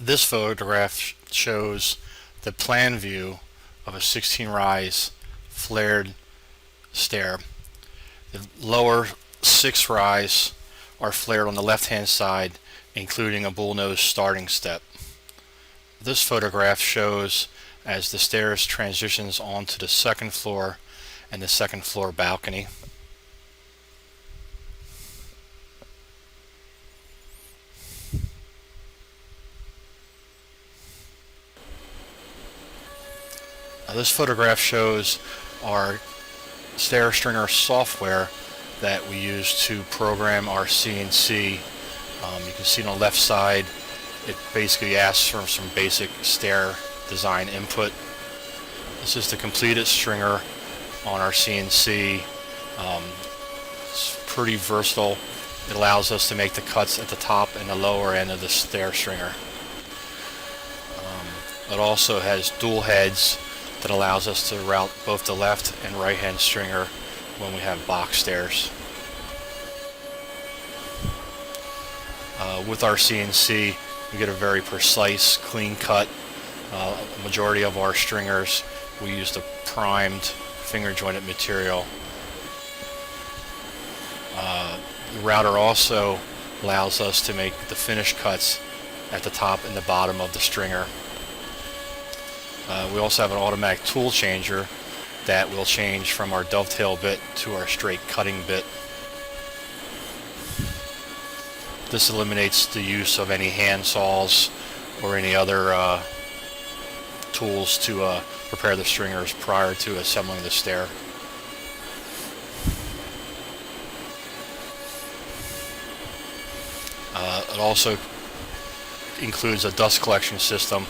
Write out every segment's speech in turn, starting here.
This photograph shows the plan view of a 16 rise flared stair. The lower 6 rise are flared on the left hand side, including a bullnose starting step. This photograph shows as the stairs transitions onto the second floor and the second floor balcony. This photograph shows our stair stringer software that we use to program our CNC. You can see on the left side it basically asks for some basic stair design input. This is the completed stringer on our CNC. It's pretty versatile. It allows us to make the cuts at the top and the lower end of the stair stringer. It also has dual heads that allows us to route both the left and right hand stringer when we have box stairs. With our CNC, we get a very precise, clean cut. The majority of our stringers, we use the primed finger jointed material. The router also allows us to make the finish cuts at the top and the bottom of the stringer. We also have an automatic tool changer that will change from our dovetail bit to our straight cutting bit. This eliminates the use of any hand saws or any other tools to prepare the stringers prior to assembling the stair. It also includes a dust collection system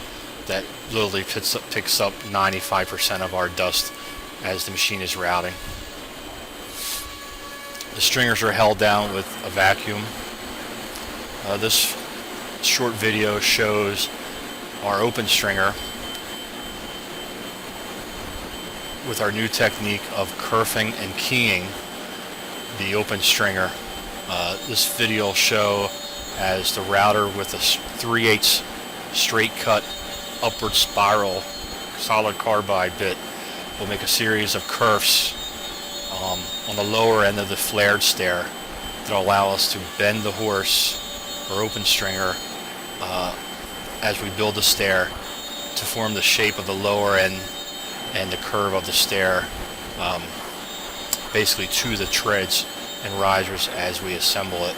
that literally picks up 95% of our dust as the machine is routing. The stringers are held down with a vacuum. This short video shows our open stringer with our new technique of kerfing and keying the open stringer. This video will show as the router with a 3/8 straight cut upward spiral solid carbide bit will make a series of kerfs on the lower end of the flared stair that will allow us to bend the horse or open stringer as we build the stair to form the shape of the lower end and the curve of the stair, basically to the treads and risers as we assemble it.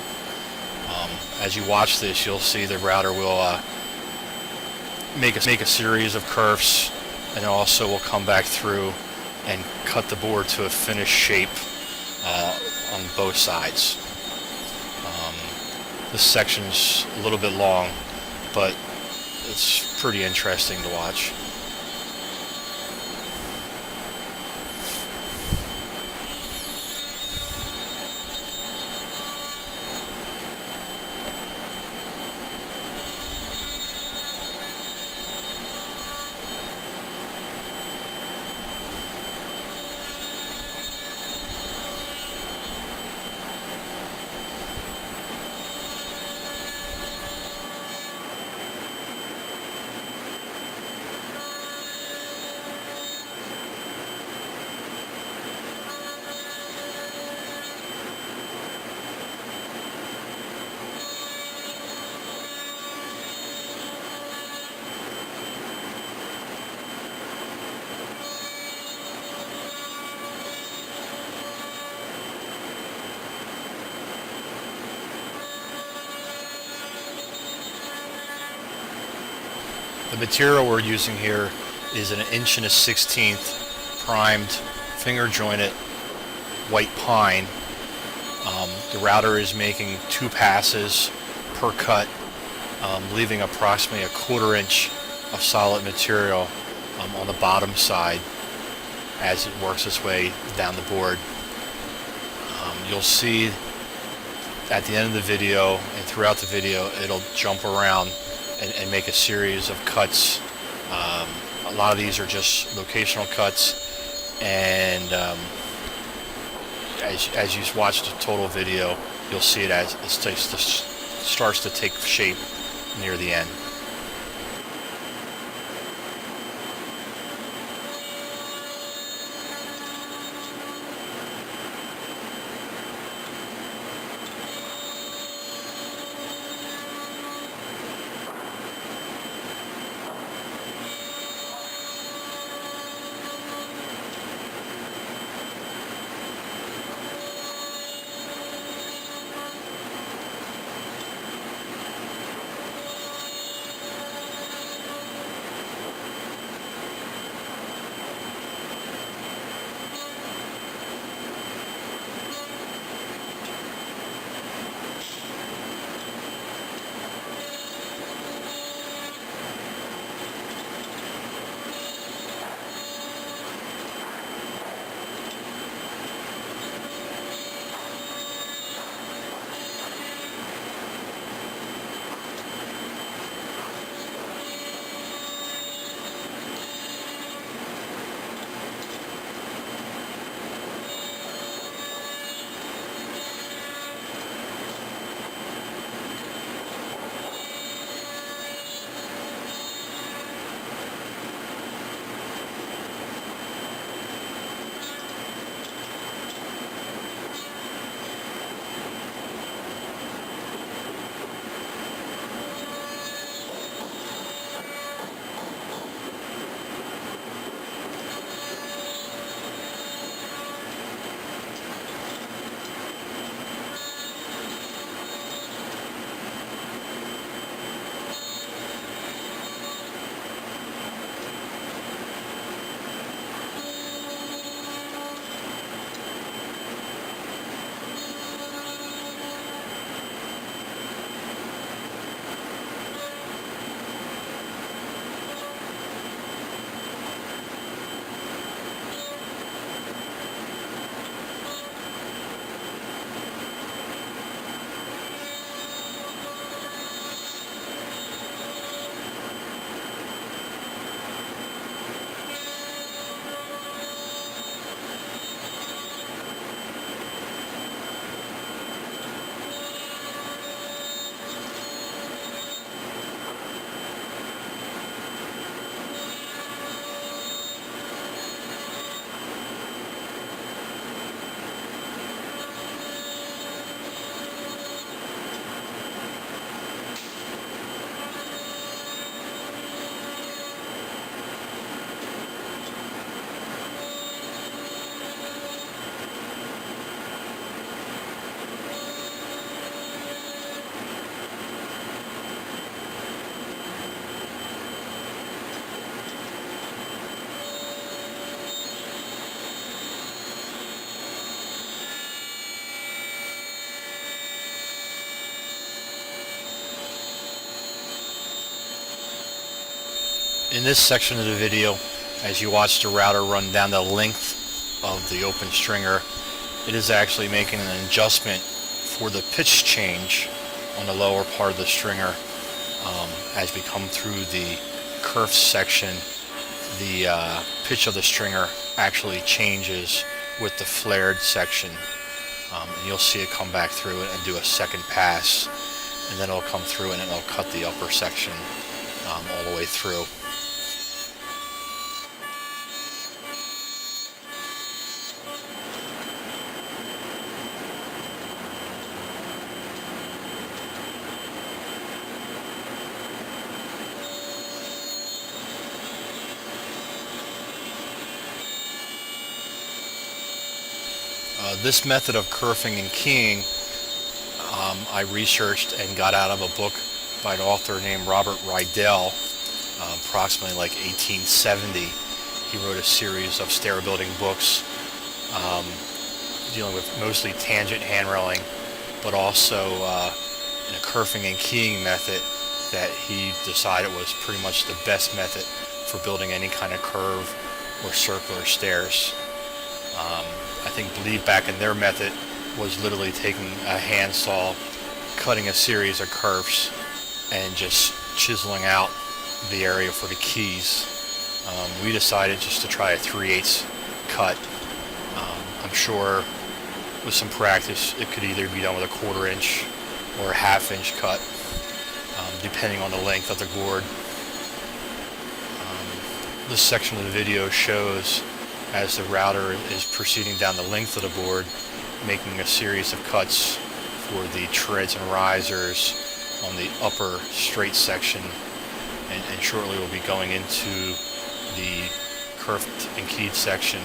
As you watch this, you'll see the router will make a series of kerfs, and also will come back through and cut the board to a finished shape on both sides. This section's a little bit long, but it's pretty interesting to watch. The material we're using here is an 1 1/16 primed finger jointed white pine. The router is making 2 passes per cut, leaving approximately 1/4 inch of solid material on the bottom side as it works its way down the board. You'll see at the end of the video and throughout the video it'll jump around and make a series of cuts. A lot of these are just locational cuts, and as you watch the total video, you'll see it as it starts to take shape near the end. In this section of the video, as you watch the router run down the length of the open stringer, it is actually making an adjustment for the pitch change on the lower part of the stringer. As we come through the kerf section, the pitch of the stringer actually changes with the flared section. And you'll see it come back through it and do a second pass, and then it'll come through and it'll cut the upper section all the way through. This method of kerfing and keying I researched and got out of a book by an author named Robert Rydell, approximately like 1870. He wrote a series of stair building books dealing with mostly tangent handrailing, but also in a kerfing and keying method that he decided was pretty much the best method for building any kind of curve or circular stairs. I believe back in their method was literally taking a handsaw, cutting a series of curves, and just chiseling out the area for the keys. We decided just to try a 3/8 cut. I'm sure with some practice it could either be done with a 1/4 inch or a 1/2 inch cut, depending on the length of the gourd. This section of the video shows as the router is proceeding down the length of the board, making a series of cuts for the treads and risers on the upper straight section, and shortly we'll be going into the kerfed and keyed section,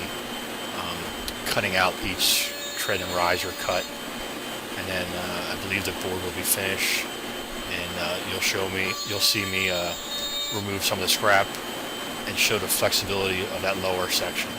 cutting out each tread and riser cut, and then I believe the board will be finished, and you'll see me remove some of the scrap and show the flexibility of that lower section.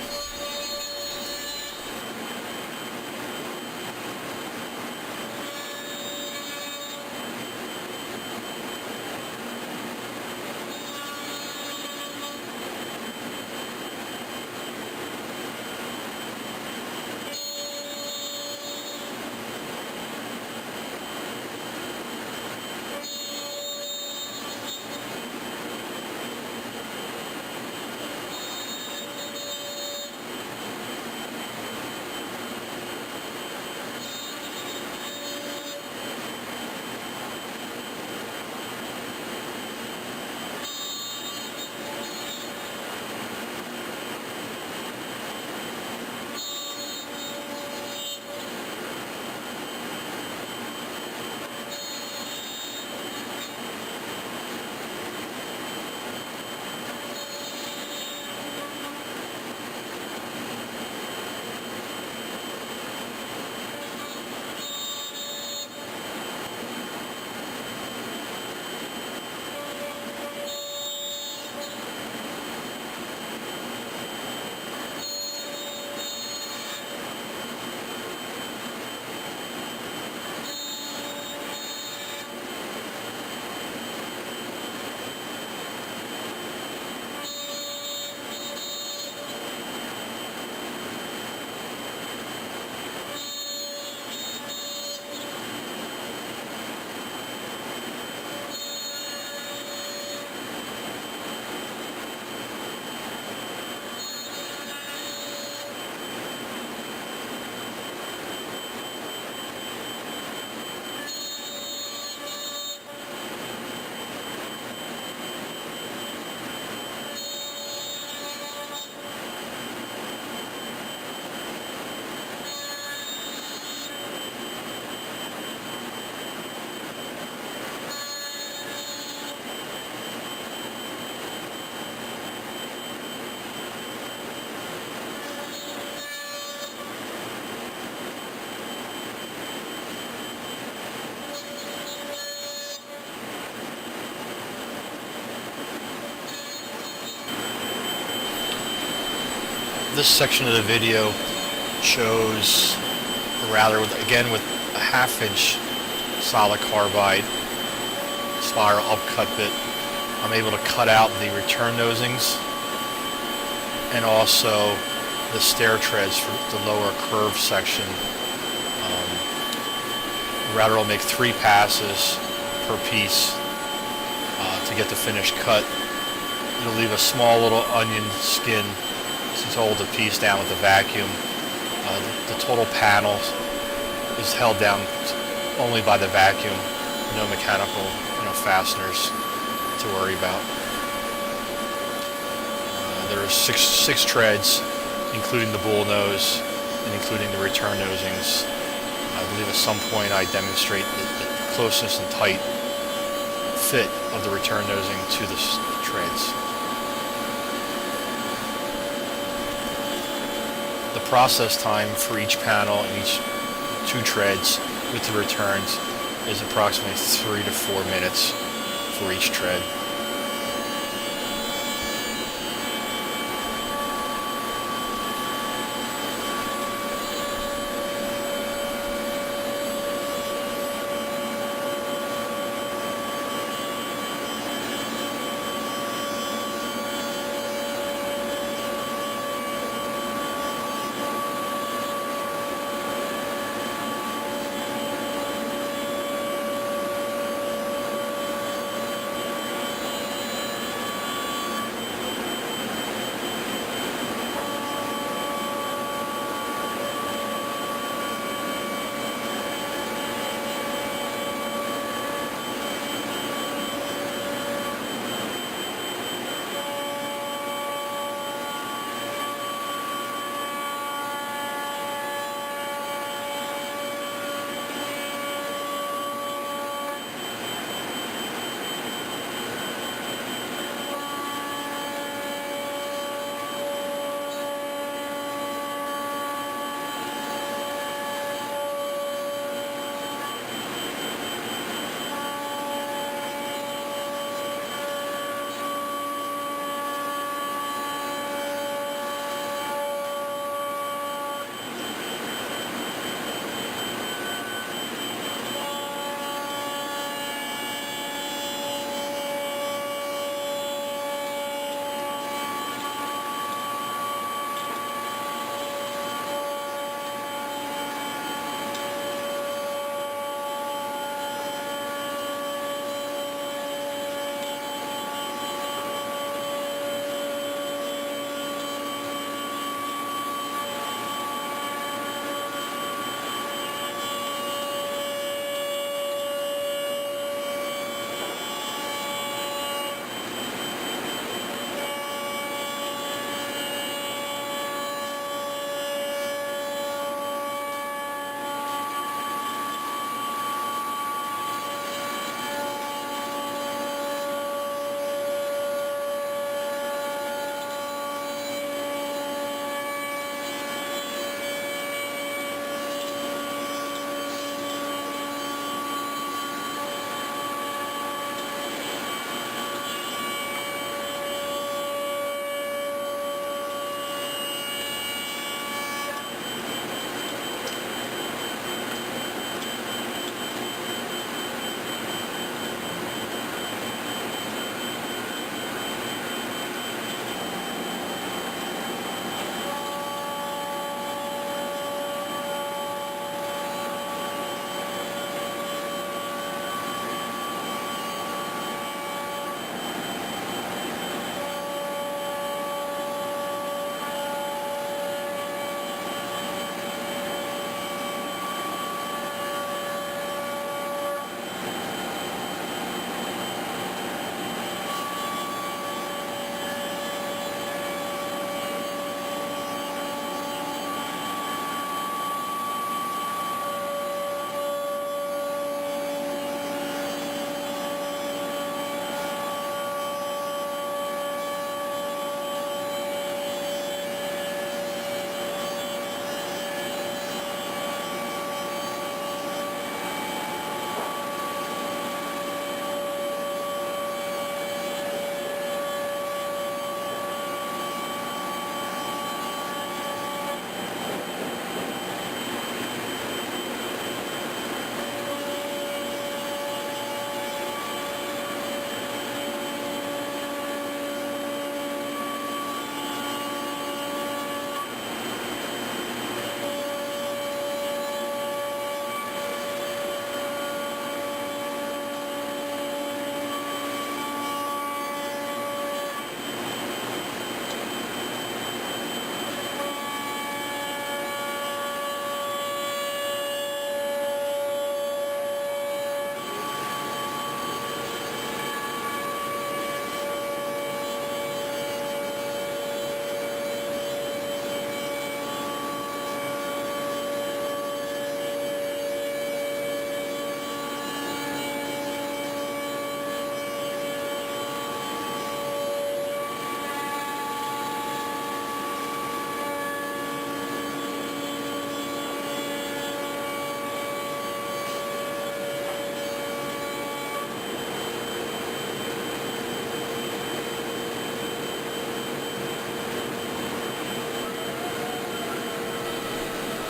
This section of the video shows a router with a 1/2 inch solid carbide spiral upcut bit I'm able to cut out the return nosings and also the stair treads for the lower curve section. The router will make 3 passes per piece to get the finished cut. It'll leave a small little onion skin to hold the piece down with the vacuum. The total panel is held down only by the vacuum. No mechanical, fasteners to worry about. There are six treads, including the bull nose and including the return nosings. I believe at some point I demonstrate the closeness and tight fit of the return nosing to the treads. The process time for each panel and each 2 treads with the returns is approximately 3 to 4 minutes for each tread.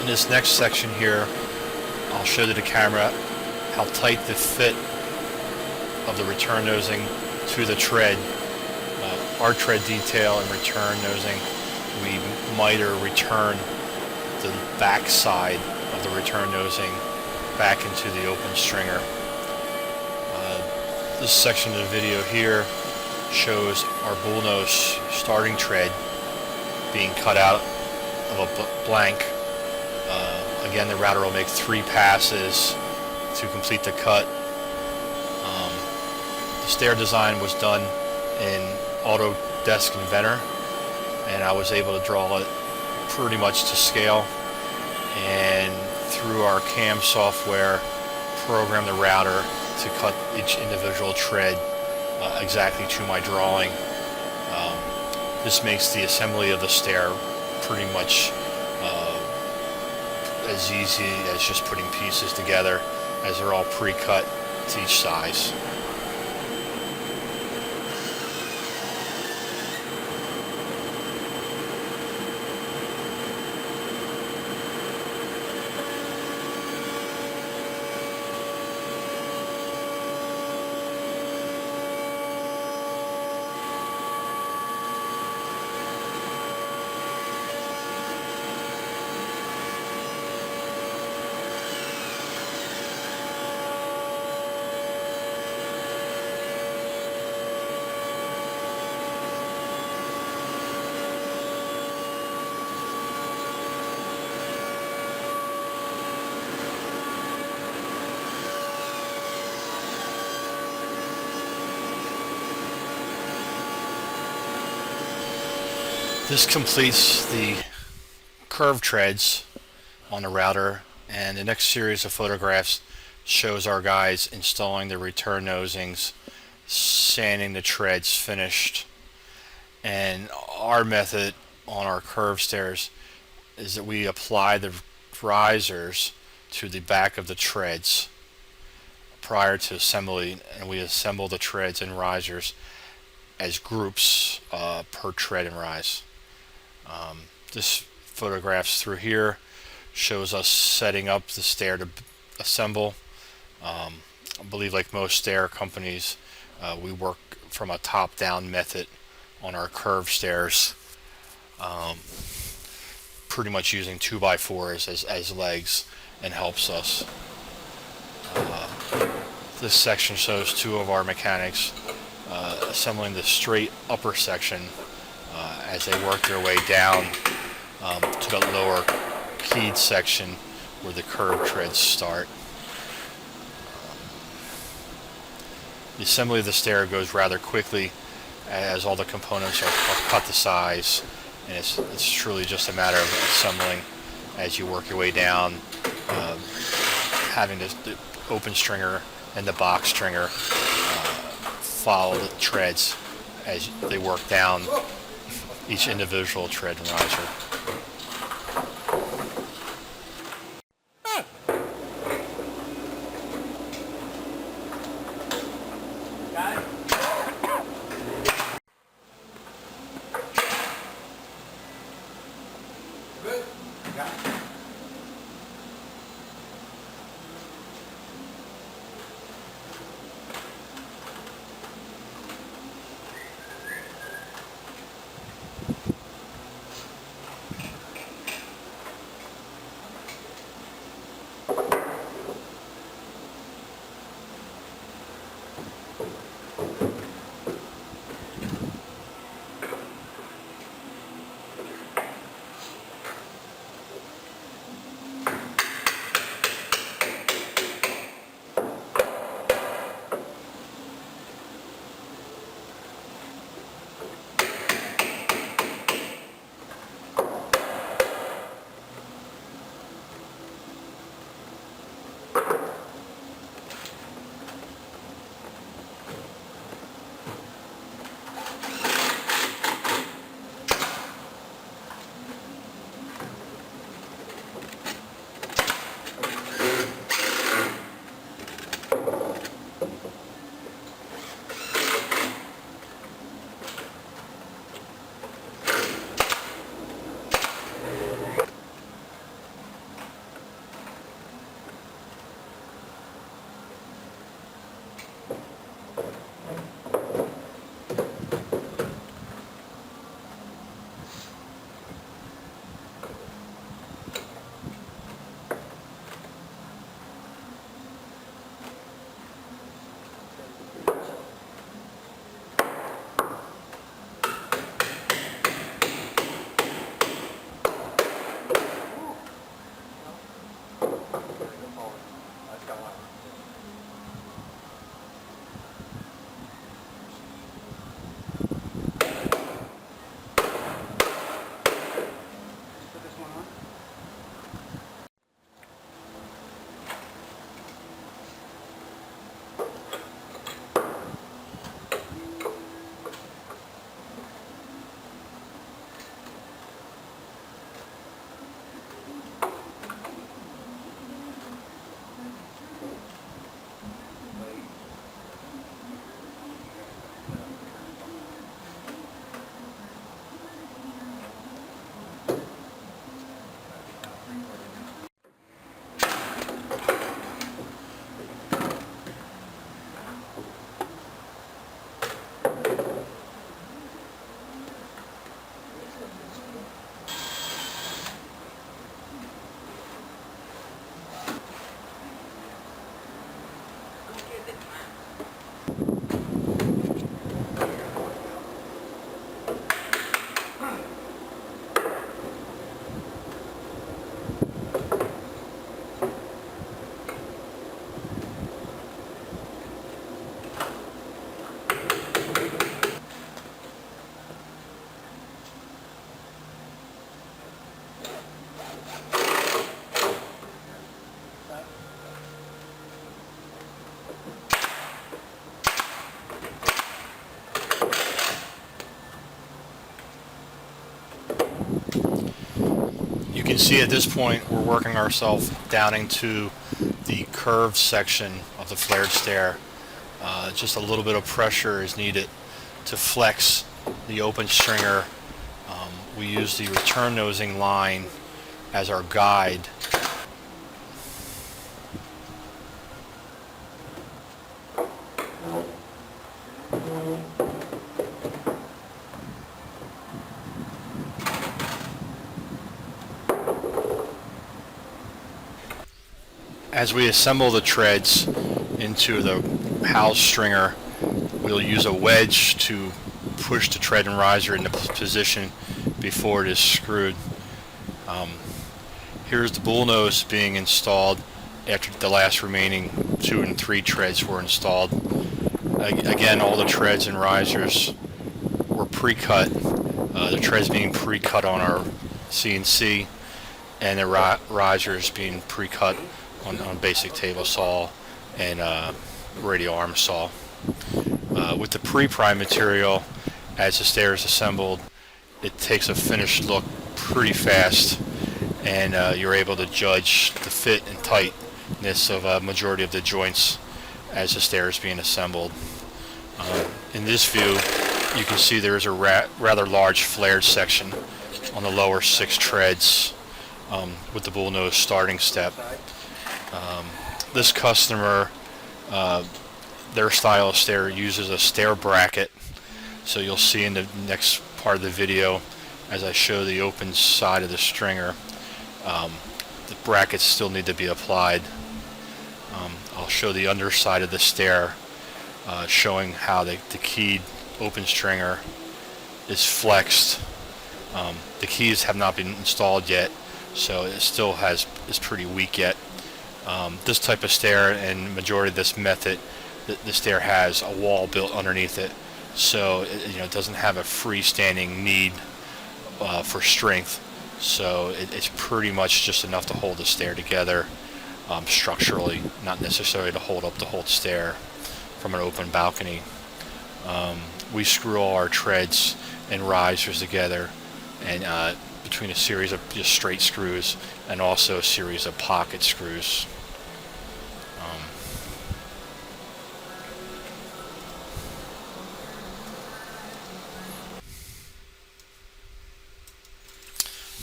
In this next section here, I'll show to the camera how tight the fit of the return nosing to the tread. Our tread detail and return nosing, we miter return the back side of the return nosing back into the open stringer. This section of the video here shows our bullnose starting tread being cut out of a blank. Again, the router will make 3 passes to complete the cut. The stair design was done in Autodesk Inventor, and I was able to draw it pretty much to scale, and through our CAM software program the router to cut each individual tread exactly to my drawing. This makes the assembly of the stair pretty much as easy as just putting pieces together, as they're all pre-cut to each size. This completes the curved treads on the router, and the next series of photographs shows our guys installing the return nosings, sanding the treads finished. And our method on our curved stairs is that we apply the risers to the back of the treads prior to assembly, and we assemble the treads and risers as groups per tread and rise. This photographs through here shows us setting up the stair to assemble. I believe, like most stair companies, we work from a top-down method on our curved stairs, pretty much using 2x4s as legs, and helps us. This section shows 2 of our mechanics assembling the straight upper section as they work their way down to the lower keyed section where the curved treads start. The assembly of the stair goes rather quickly as all the components are cut to size, and it's truly just a matter of assembling as you work your way down, having the open stringer and the box stringer follow the treads as they work down each individual tread and riser. see at this point we're working ourselves down into the curved section of the flared stair. Just a little bit of pressure is needed to flex the open stringer. We use the return nosing line as our guide. As we assemble the treads into the house stringer, we'll use a wedge to push the tread and riser into position before it is screwed. Here's the bullnose being installed after the last remaining 2 and 3 treads were installed. Again, all the treads and risers were pre-cut. The treads being pre-cut on our CNC, and the risers being pre-cut on basic table saw and radial arm saw. With the pre-prime material, as the stair is assembled, it takes a finished look pretty fast, and you're able to judge the fit and tightness of a majority of the joints as the stair is being assembled. In this view, you can see there is a rather large flared section on the lower 6 treads with the bullnose starting step. This customer, their style of stair uses a stair bracket, so you'll see in the next part of the video as I show the open side of the stringer, the brackets still need to be applied. I'll show the underside of the stair, showing how the keyed open stringer is flexed. The keys have not been installed yet, so it still is pretty weak yet. This type of stair, and majority of this method, the stair has a wall built underneath it, so it doesn't have a freestanding need for strength. So it's pretty much just enough to hold the stair together structurally, not necessarily to hold up the whole stair from an open balcony. We screw all our treads and risers together, and between a series of just straight screws and also a series of pocket screws.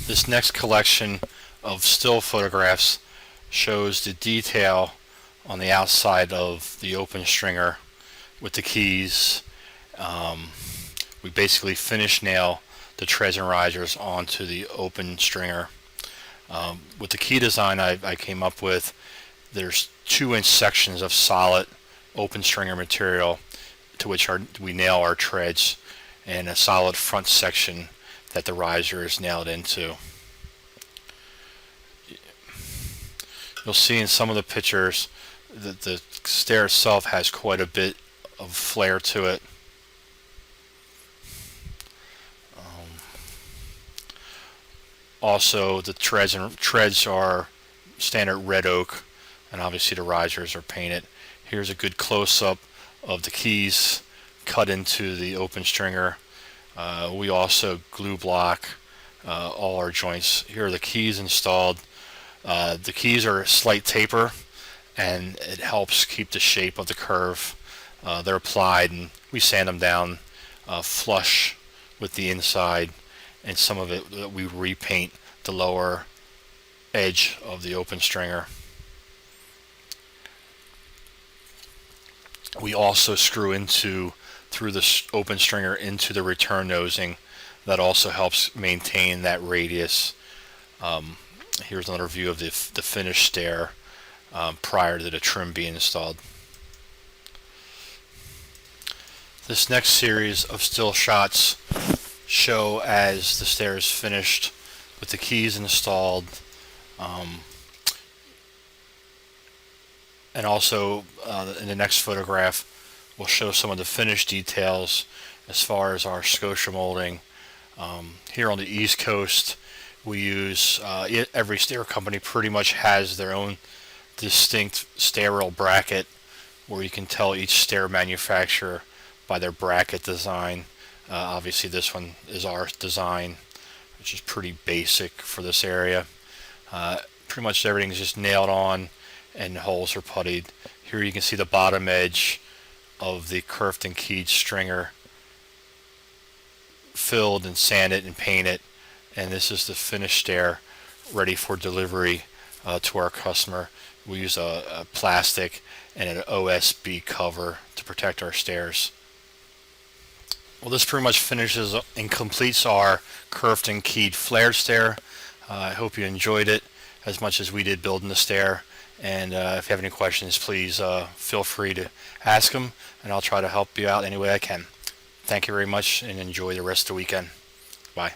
This next collection of still photographs shows the detail on the outside of the open stringer with the keys. We basically finish nail the treads and risers onto the open stringer. With the key design I came up with, there's 2-inch sections of solid open stringer material to which we nail our treads, and a solid front section that the riser is nailed into. You'll see in some of the pictures that the stair itself has quite a bit of flare to it. Also, the treads are standard red oak, and obviously the risers are painted. Here's a good close-up of the keys cut into the open stringer. We also glue block all our joints. Here are the keys installed. The keys are a slight taper, and it helps keep the shape of the curve. They're applied, and we sand them down flush with the inside, and some of it we repaint the lower edge of the open stringer. We also screw through the open stringer into the return nosing. That also helps maintain that radius. Here's another view of the finished stair prior to the trim being installed. This next series of still shots show as the stair is finished with the keys installed, and also in the next photograph we'll show some of the finished details as far as our scotia molding. Here on the East Coast, we use every stair company pretty much has their own distinct stair rail bracket, where you can tell each stair manufacturer by their bracket design. Obviously this one is our design, which is pretty basic for this area. Pretty much everything's just nailed on and the holes are puttied. Here you can see the bottom edge of the kerfed and keyed stringer filled and sanded and painted, and this is the finished stair ready for delivery to our customer. We use a plastic and an OSB cover to protect our stairs. Well, this pretty much finishes and completes our curved and keyed flared stair. I hope you enjoyed it as much as we did building the stair. And if you have any questions, please feel free to ask them, and I'll try to help you out any way I can. Thank you very much, and enjoy the rest of the weekend. Bye.